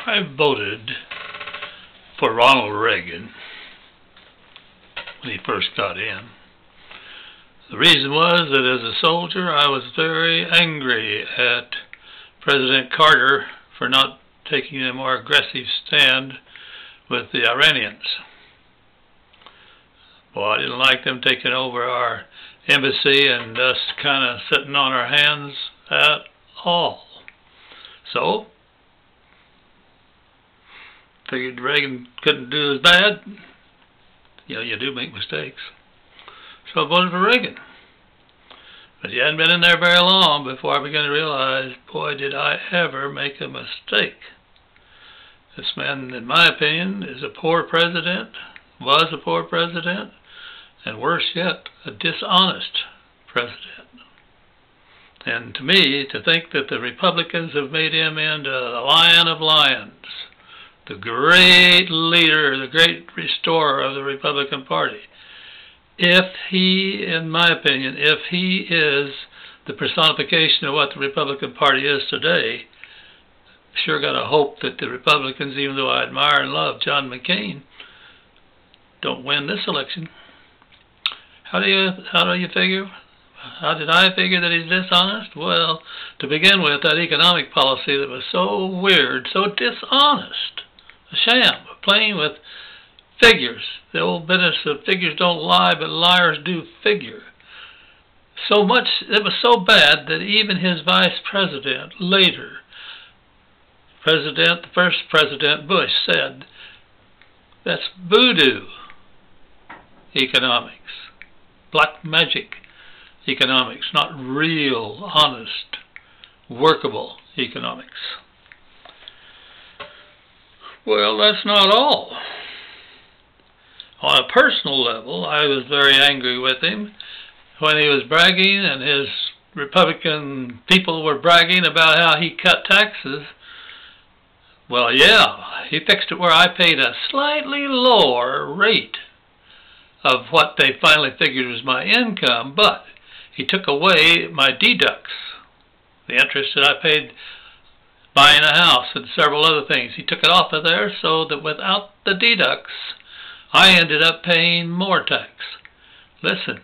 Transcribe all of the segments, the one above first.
I voted for Ronald Reagan when he first got in. The reason was that as a soldier I was very angry at President Carter for not taking a more aggressive stand with the Iranians. Well, I didn't like them taking over our embassy and us kind of sitting on our hands at all. So, figured Reagan couldn't do as bad. You know, you do make mistakes. So I voted for Reagan. But he hadn't been in there very long before I began to realize, boy, did I ever make a mistake. This man, in my opinion, is a poor president, was a poor president, and worse yet, a dishonest president. And to me, to think that the Republicans have made him into the lion of lions, the great leader, the great restorer of the Republican Party, if he, in my opinion, if he is the personification of what the Republican Party is today, sure got to hope that the Republicans, even though I admire and love John McCain, don't win this election. How do you figure? How did I figure that he's dishonest? Well, to begin with, that economic policy that was so weird, so dishonest, a sham, playing with figures. The old business of figures don't lie, but liars do figure. So much, it was so bad that even his vice president later, the first President Bush, said, that's voodoo economics, black magic economics, not real, honest, workable economics. Well, that's not all. On a personal level, I was very angry with him when he was bragging and his Republican people were bragging about how he cut taxes. Well, yeah, he fixed it where I paid a slightly lower rate of what they finally figured was my income, but he took away my deducts, the interest that I paid buying a house and several other things. He took it off of there so that without the deducts, I ended up paying more tax. Listen,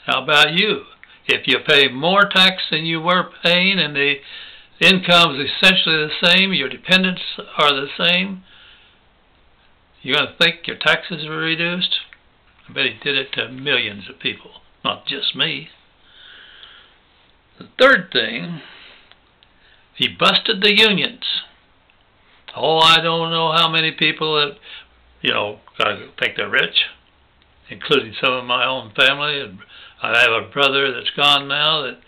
how about you? If you pay more tax than you were paying and the income is essentially the same, your dependents are the same, you're going to think your taxes were reduced? I bet he did it to millions of people, not just me. The third thing, he busted the unions. Oh, I don't know how many people that, think they're rich, including some of my own family. And I have a brother that's gone now that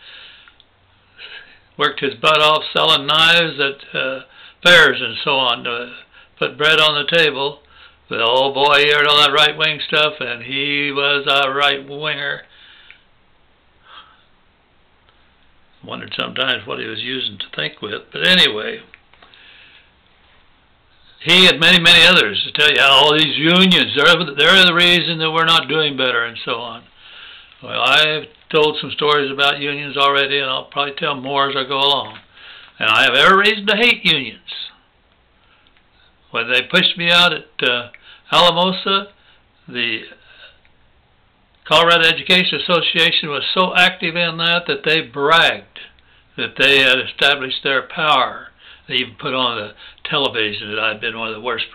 worked his butt off selling knives at fairs and so on to put bread on the table. But oh boy, he heard all that right-wing stuff, and he was a right-winger. Wondered sometimes what he was using to think with. But anyway, he and many, many others to tell you how all these unions, they're the reason that we're not doing better and so on. Well, I've told some stories about unions already, and I'll probably tell more as I go along. And I have every reason to hate unions. When they pushed me out at Alamosa, the Colorado Education Association was so active in that they bragged that they had established their power. They even put on the television that I'd been one of the worst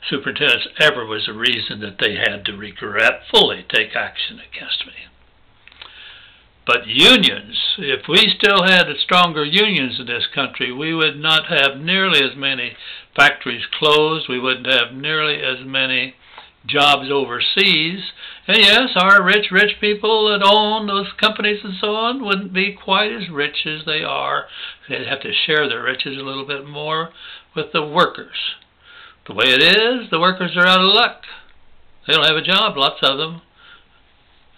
superintendents ever, was the reason that they had to regretfully take action against me. But unions, if we still had stronger unions in this country, we would not have nearly as many factories closed, we wouldn't have nearly as many jobs overseas, and yes, our rich people that own those companies and so on wouldn't be quite as rich as they are. They'd have to share their riches a little bit more with the workers. The way it is, the workers are out of luck. They don't have a job, lots of them.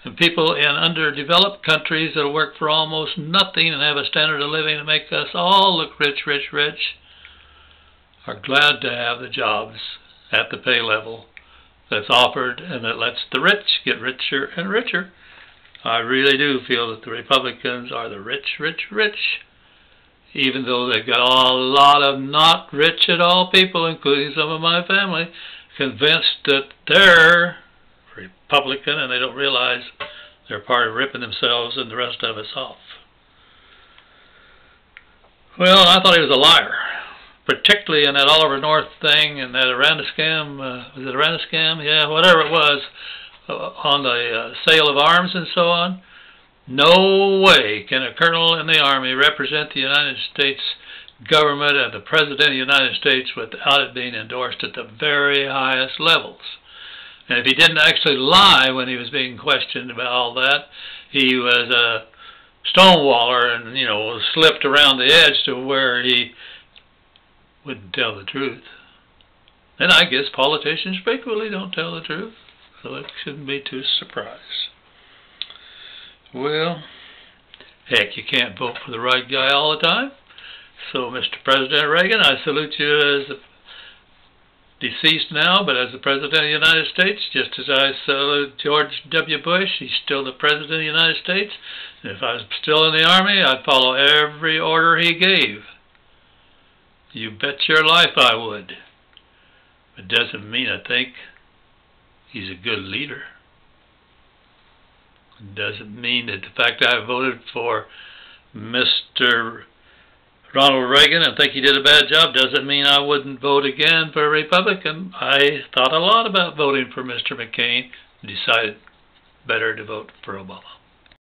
And people in underdeveloped countries that work for almost nothing and have a standard of living that make us all look rich, are glad to have the jobs at the pay level that's offered and that lets the rich get richer and richer. I really do feel that the Republicans are the rich. even though they've got a lot of not rich at all people, including some of my family, convinced that they're Republican and they don't realize they're part of ripping themselves and the rest of us off. Well, I thought he was a liar, particularly in that Oliver North thing and that Aranda scam. Was it Aranda scam? Yeah, whatever it was, on the sale of arms and so on. No way can a colonel in the Army represent the United States government and the President of the United States without it being endorsed at the very highest levels. And if he didn't actually lie when he was being questioned about all that, he was a stonewaller and, you know, slipped around the edge to where he wouldn't tell the truth. And I guess politicians frequently don't tell the truth, so it shouldn't be too surprised. Well, heck, you can't vote for the right guy all the time. So, Mr. President Reagan, I salute you as deceased now, but as the President of the United States, just as I salute George W. Bush. He's still the President of the United States. And if I was still in the Army, I'd follow every order he gave. You bet your life I would. It doesn't mean I think he's a good leader. It doesn't mean that the fact that I voted for Mr. Ronald Reagan and think he did a bad job doesn't mean I wouldn't vote again for a Republican. I thought a lot about voting for Mr. McCain and decided better to vote for Obama.